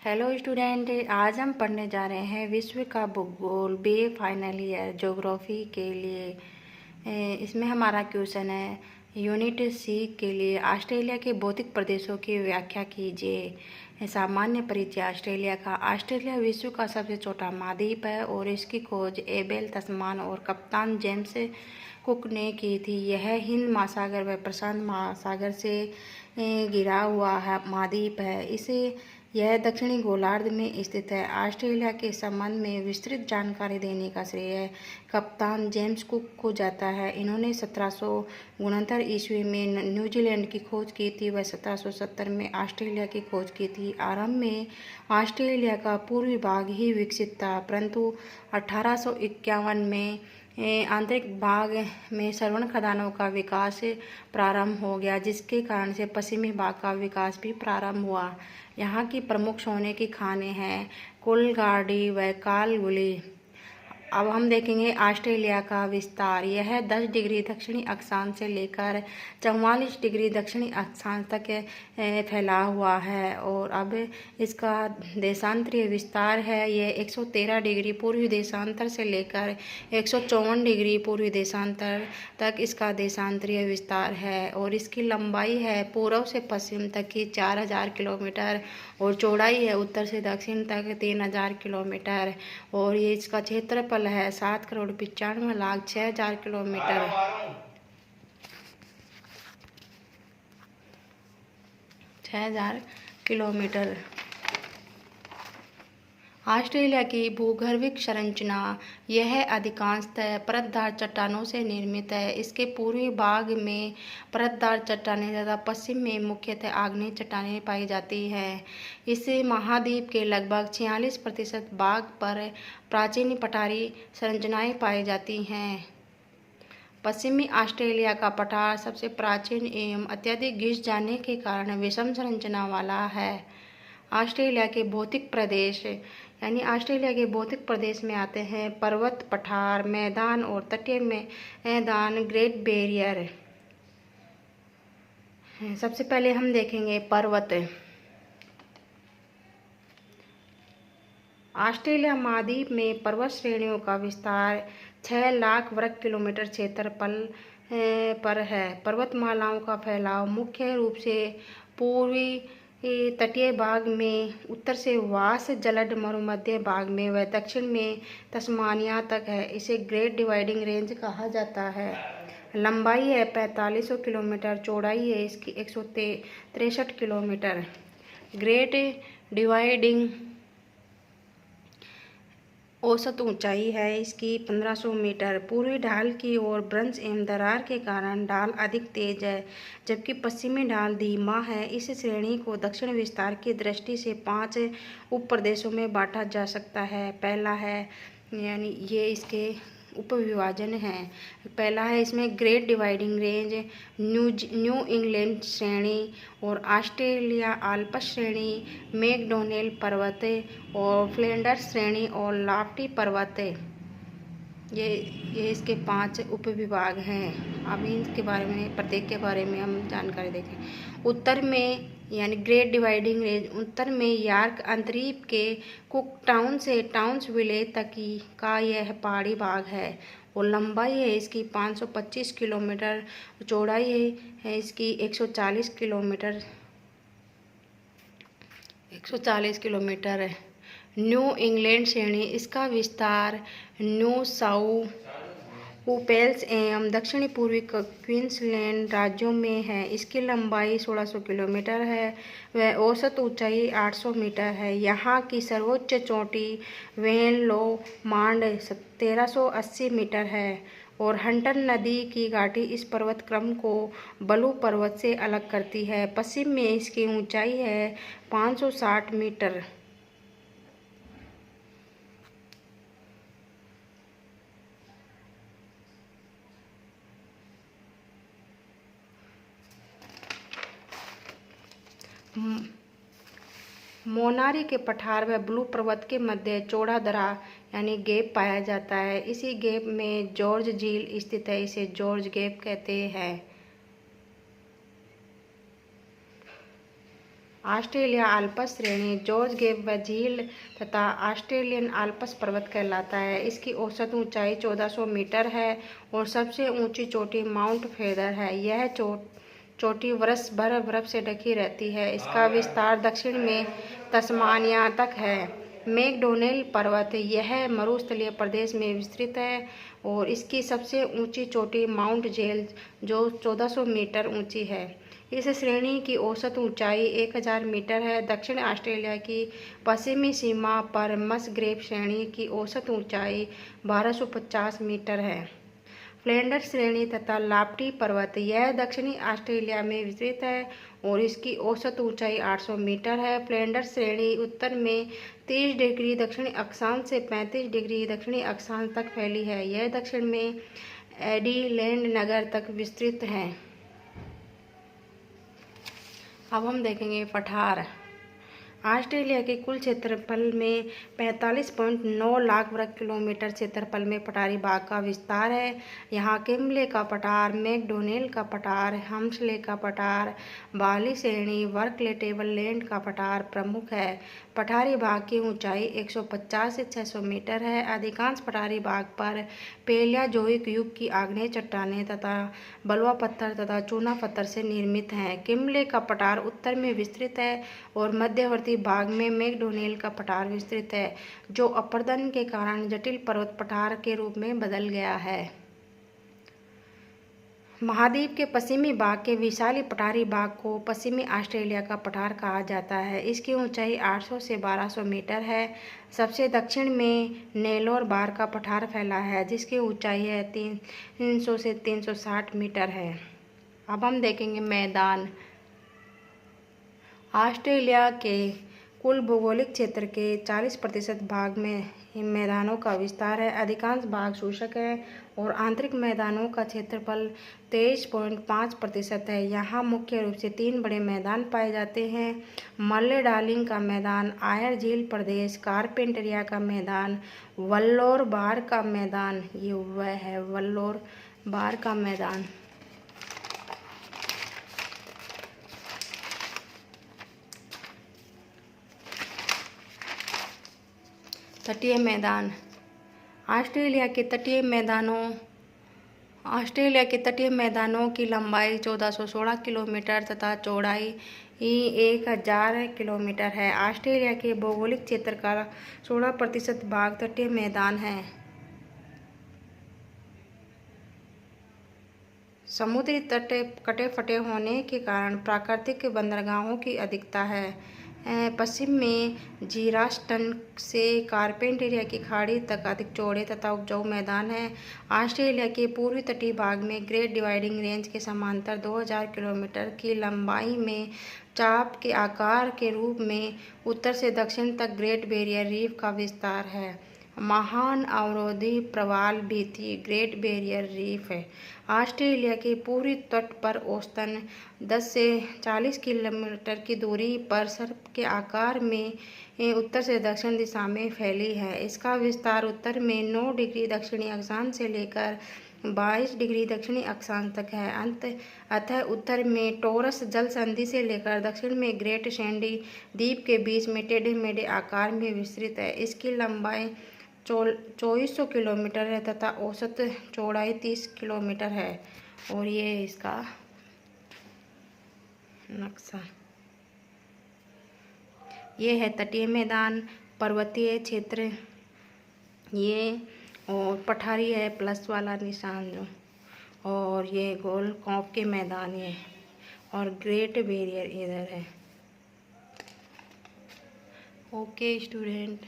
Hello student, आज हम पढ़ने जा रहे हैं विश्व का भूगोल बी फाइनल ईयर ज्योग्राफी के लिए। इसमें हमारा क्वेश्चन है यूनिट सी के लिए ऑस्ट्रेलिया के भौतिक प्रदेशों की व्याख्या कीजिए। सामान्य परिचय ऑस्ट्रेलिया का। ऑस्ट्रेलिया विश्व का सबसे छोटा महाद्वीप है और इसकी खोज एबेल तस्मान और कप्तान जेम्स कुक ने की थी। यह हिंद महासागर व प्रशांत महासागर से घिरा हुआ महाद्वीप है। यह दक्षिणी गोलार्ध में स्थित है। ऑस्ट्रेलिया के संबंध में विस्तृत जानकारी देने का श्रेय कप्तान जेम्स कुक को जाता है। इन्होंने 1769 ईस्वी में न्यूजीलैंड की खोज की थी व 1770 में ऑस्ट्रेलिया की खोज की थी। आरंभ में ऑस्ट्रेलिया का पूर्वी भाग ही विकसित था, परंतु 1851 में आंतरिक भाग में श्रवण खदानों का विकास प्रारंभ हो गया, जिसके कारण से पश्चिमी भाग का विकास भी प्रारंभ हुआ। यहाँ की प्रमुख सोने की खानें हैं कोलगार्डी व कालगुली। अब हम देखेंगे ऑस्ट्रेलिया का विस्तार। यह 10 डिग्री दक्षिणी अक्षांश से लेकर 44 डिग्री दक्षिणी अक्षांश तक फैला हुआ है। और अब इसका देशांतरीय विस्तार है, यह 113 डिग्री पूर्वी देशांतर से लेकर 154 डिग्री पूर्वी देशांतर तक इसका देशांतरीय विस्तार है। और इसकी लंबाई है पूर्व से पश्चिम तक की 4000 किलोमीटर और चौड़ाई है उत्तर से दक्षिण तक 3000 किलोमीटर। और ये इसका क्षेत्रफल है 7,95,06,000 किलोमीटर। 6,000 किलोमीटर। ऑस्ट्रेलिया की भूगर्भिक संरचना यह अधिकांशतः परतदार चट्टानों से निर्मित है। इसके पूर्वी भाग में परतदार चट्टानें तथा पश्चिम में मुख्यतः आग्नेय चट्टानें पाई जाती हैं। इस महाद्वीप के लगभग 46% भाग पर प्राचीन पठारी संरचनाएं पाई जाती हैं। पश्चिमी ऑस्ट्रेलिया का पठार सबसे प्राचीन एवं अत्यधिक घिस जाने के कारण विषम संरचना वाला है। ऑस्ट्रेलिया के भौतिक प्रदेश ऑस्ट्रेलिया के भौतिक प्रदेश में आते हैं पर्वत, पठार, मैदान और तटीय मैदान, ग्रेट बैरियर। सबसे पहले हम देखेंगे पर्वत। ऑस्ट्रेलिया महाद्वीप में पर्वत श्रेणियों का विस्तार 6 लाख वर्ग किलोमीटर क्षेत्रफल पर है। पर्वतमालाओं का फैलाव मुख्य रूप से पूर्वी तटीय भाग में, उत्तर से वास जलद मरुमध्य भाग में व दक्षिण में तस्मानिया तक है। इसे ग्रेट डिवाइडिंग रेंज कहा जाता है। लंबाई है 4500 किलोमीटर, चौड़ाई है इसकी 163 किलोमीटर। ग्रेट डिवाइडिंग औसत ऊंचाई है इसकी 1500 मीटर। पूर्वी ढाल की ओर ब्रंश एवं दरार के कारण ढाल अधिक तेज है, जबकि पश्चिमी ढाल धीमा है। इस श्रेणी को दक्षिण विस्तार की दृष्टि से 5 उप प्रदेशों में बांटा जा सकता है। पहला है ये इसके उपविभाजन हैं। पहला है इसमें great dividing range, new England श्रेणी और ऑस्ट्रेलिया आल्प्स श्रेणी, मैकडोनेल पर्वत और फ्लैंडर्स श्रेणी और लॉफ्टी पर्वत। ये इसके 5 उपविभाग हैं। अब इनके बारे में, प्रत्येक के बारे में हम जानकारी देखें। उत्तर में ग्रेट डिवाइडिंग रेंज उत्तर में यॉर्क अंतरीप के कुक टाउन से टाउन्सविले तक का यह पहाड़ी भाग है और लंबाई है इसकी 525 किलोमीटर, चौड़ाई है इसकी 140 किलोमीटर है। न्यू इंग्लैंड श्रेणी, इसका विस्तार न्यू साउथ वेल्स एवं दक्षिणी पूर्वी क्वींसलैंड राज्यों में है। इसकी लंबाई 1600 किलोमीटर है व औसत ऊंचाई 800 मीटर है। यहाँ की सर्वोच्च चोटी वेन लो मांड 1380 मीटर है और हंटर नदी की घाटी इस पर्वत क्रम को बलू पर्वत से अलग करती है। पश्चिम में इसकी ऊंचाई है 560 मीटर। मोनारी के पठार व ब्लू पर्वत के मध्य चौड़ा दरार गैप पाया जाता है। इसी गैप में जॉर्ज झील स्थित है, इसे जॉर्ज गैप कहते हैं। ऑस्ट्रेलिया आल्प्स श्रेणी जॉर्ज गेव झील तथा ऑस्ट्रेलियन आल्प्स पर्वत कहलाता है। इसकी औसत ऊंचाई 1400 मीटर है और सबसे ऊंची चोटी माउंट फेदर है। यह चोटी वर्ष भर बर्फ से ढकी रहती है। इसका विस्तार दक्षिण में तस्मानिया तक है। मैकडोनेल पर्वत यह मरुस्थलीय प्रदेश में विस्तृत है और इसकी सबसे ऊंची चोटी माउंट जेल जो 1400 मीटर ऊंची है। इस श्रेणी की औसत ऊंचाई 1000 मीटर है। दक्षिण ऑस्ट्रेलिया की पश्चिमी सीमा पर मसग्रेव श्रेणी की औसत ऊंचाई 1250 मीटर है। फ्लैंडर्स श्रेणी तथा लाफ्टी पर्वत यह दक्षिणी ऑस्ट्रेलिया में विस्तृत है और इसकी औसत ऊंचाई 800 मीटर है। फ्लैंडर्स श्रेणी उत्तर में 30 डिग्री दक्षिणी अक्षांश से 35 डिग्री दक्षिणी अक्षांश तक फैली है। यह दक्षिण में एडिलेड नगर तक विस्तृत है। अब हम देखेंगे पठार। ऑस्ट्रेलिया के कुल क्षेत्रफल में 45.9 लाख वर्ग किलोमीटर क्षेत्रफल में पठारी भाग का विस्तार है। यहाँ किमले का पठार, मैकडोनेल का पठार, हम्सले का पठार, बाली श्रेणी, बर्कले टेबललैंड का पठार प्रमुख है। पठारी भाग की ऊंचाई 150 से 600 मीटर है। अधिकांश पठारी भाग पर पेलियोजोइक युग की आग्नेय चट्टानें तथा बलुआ पत्थर तथा चूना पत्थर से निर्मित हैं। किमले का पठार उत्तर में विस्तृत है और मध्यवर्ती भाग में मैकडोनेल का पठार विस्तृत है, जो अपरदन के कारण जटिल पर्वत पठार के रूप में बदल गया है। महाद्वीप के पश्चिमी भाग के विशाल पठारी भाग को पश्चिमी ऑस्ट्रेलिया का पठार कहा जाता है। इसकी ऊंचाई 800 से 1200 मीटर है। सबसे दक्षिण में नेलोर बार का पठार फैला है, जिसकी ऊंचाई है 300 से 360 मीटर है। अब हम देखेंगे मैदान। ऑस्ट्रेलिया के कुल भौगोलिक क्षेत्र के 40% भाग में मैदानों का विस्तार है। अधिकांश भाग शुष्क है और आंतरिक मैदानों का क्षेत्रफल 23.5% है। यहाँ मुख्य रूप से 3 बड़े मैदान पाए जाते हैं: मर्ले डार्लिंग का मैदान, आयर झील प्रदेश, कारपेंटरिया का मैदान, वल्लोर बार का मैदान। ये वह है वल्लोर बार का मैदान। तटीय मैदान। ऑस्ट्रेलिया के तटीय मैदानों की लंबाई 1416 किलोमीटर तथा चौड़ाई 1000 किलोमीटर है। ऑस्ट्रेलिया के भौगोलिक क्षेत्र का 16% भाग तटीय मैदान है। समुद्री तट कटे फटे होने के कारण प्राकृतिक बंदरगाहों की अधिकता है। पश्चिम में जीरास्टन से कारपेंटरिया की खाड़ी तक अधिक चौड़े तथा उपजाऊ मैदान है। ऑस्ट्रेलिया के पूर्वी तटीय भाग में ग्रेट डिवाइडिंग रेंज के समांतर 2000 किलोमीटर की लंबाई में चाप के आकार के रूप में उत्तर से दक्षिण तक ग्रेट बैरियर रीफ का विस्तार है। महान अवरोधी प्रवाल भित्ति ग्रेट बैरियर रीफ है। ऑस्ट्रेलिया के पूर्वी तट पर औसतन 10 से 40 किलोमीटर की दूरी पर सर्प के आकार में उत्तर से दक्षिण दिशा में फैली है। इसका विस्तार उत्तर में 9 डिग्री दक्षिणी अक्षांश से लेकर 22 डिग्री दक्षिणी अक्षांश तक है। अतः उत्तर में टॉरस जल संधि से लेकर दक्षिण में ग्रेट सैंडी द्वीप के बीच में टेढ़े मेढ़े आकार में विस्तृत है। इसकी लंबाई 2400 किलोमीटर है तथा औसत चौड़ाई 30 किलोमीटर है। और ये इसका नक्शा। ये है तटीय मैदान, पर्वतीय क्षेत्र ये, और पठारी है प्लस वाला निशान जो, और ये गोल कौप के मैदान ये, और ग्रेट बैरियर इधर है। Okay student.